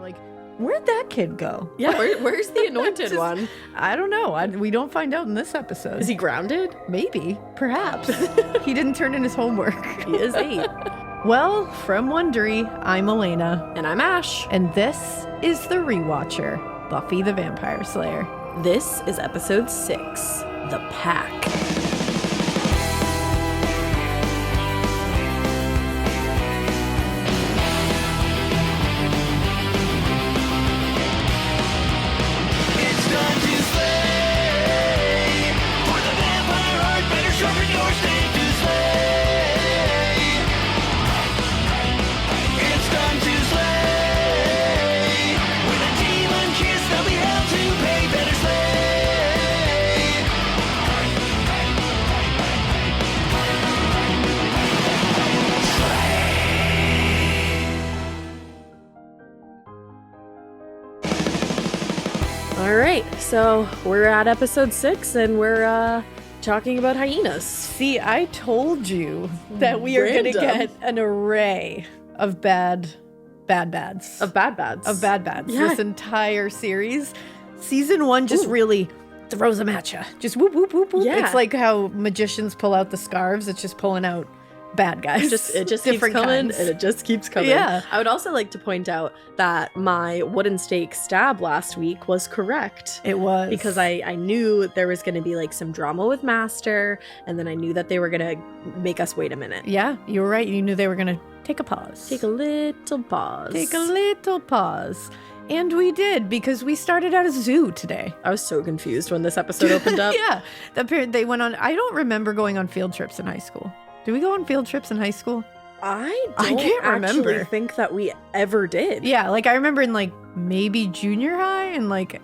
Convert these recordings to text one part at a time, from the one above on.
like, where'd that kid go? Yeah, where's the anointed one? I don't know. We don't find out in this episode. Is he grounded? Maybe. Perhaps. He didn't turn in his homework. He is 8. Well, from Wondery, I'm Elena. And I'm Ash. And this is The Rewatcher, Buffy the Vampire Slayer. This is episode 6, The Pack. Alright, so we're at episode 6 and we're talking about hyenas. See, I told you that we are going to get an array of bads. Of bad bads. Yeah. This entire series. Season 1 just really throws them at you. Just whoop, whoop, whoop, whoop. Yeah. It's like how magicians pull out the scarves. It's just pulling out bad guys. It just keeps coming, kinds. and it just keeps coming. Yeah. I would also like to point out that my wooden stake stab last week was correct. It was. Because I knew there was going to be like some drama with Master, and then I knew that they were going to make us wait a minute. Yeah, you were right. You knew they were going to take a pause. Take a little pause. Take a little pause. And we did, because we started at a zoo today. I was so confused when this episode opened up. Yeah. They went on, I don't remember going on field trips in high school. Did we go on field trips in high school? I can't remember. Actually think that we ever did. Yeah, like I remember in like maybe junior high and like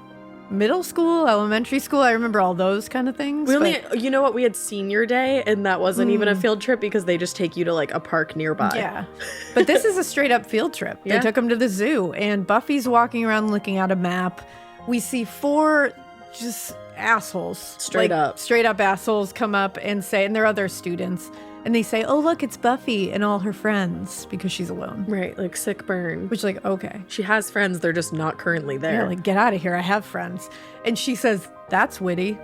middle school, elementary school. I remember all those kind of things. You know what? We had senior day, and that wasn't even a field trip because they just take you to like a park nearby. Yeah. But this is a straight up field trip. Yeah. They took them to the zoo, and Buffy's walking around looking at a map. We see 4 just assholes. Straight up assholes come up and say, and they're other students. And they say, oh, look, it's Buffy and all her friends because she's alone. Right, like sick burn. Which, like, okay. She has friends, they're just not currently there. Yeah, like, get out of here, I have friends. And she says, that's witty.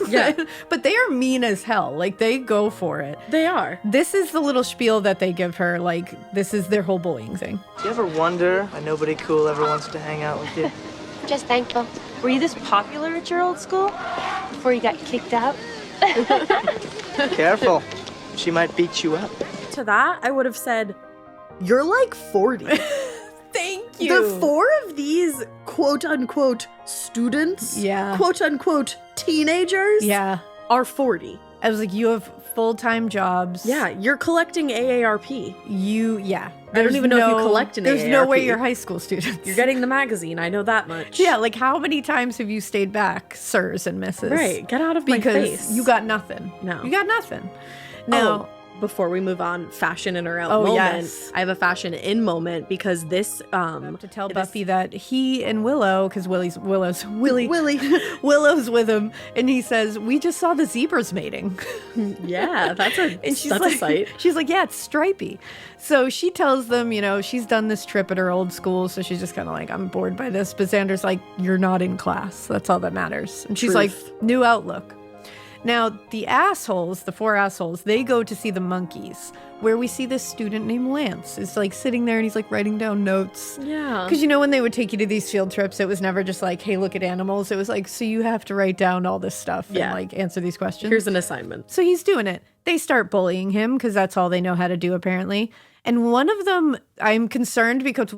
Yeah. But they are mean as hell. Like, they go for it. They are. This is the little spiel that they give her. Like, this is their whole bullying thing. Do you ever wonder why nobody cool ever wants to hang out with you? Just thankful. Were you this popular at your old school before you got kicked out? Careful. She might beat you up. To that, I would have said, you're like 40. Thank you. The 4 of these quote-unquote students, yeah, quote-unquote teenagers, yeah, are 40. I was like, you have full-time jobs. Yeah, you're collecting AARP. I don't even know if you collect an There's AARP. no way you're high school students. You're getting the magazine, I know that much. Yeah, like how many times have you stayed back, sirs and misses? Right, get out of my face. Because you got nothing. No. You got nothing. Now, before we move on, fashion in or out oh, moment. Yes. I have a fashion in moment because this to tell Buffy that he and Willow, because Willow's with him, and he says, we just saw the zebras mating. Yeah, that's a sight. She's like, yeah, it's stripy. So she tells them, you know, she's done this trip at her old school, so she's just kind of like, I'm bored by this. But Xander's like, you're not in class. That's all that matters. And she's like, new outlook. Now, the 4 assholes, they go to see the monkeys, where we see this student named Lance is like sitting there and he's like writing down notes. Yeah. Because you know, when they would take you to these field trips, it was never just like, hey, look at animals. It was like, so you have to write down all this stuff and like answer these questions. Here's an assignment. So he's doing it. They start bullying him because that's all they know how to do, apparently. And one of them, I'm concerned because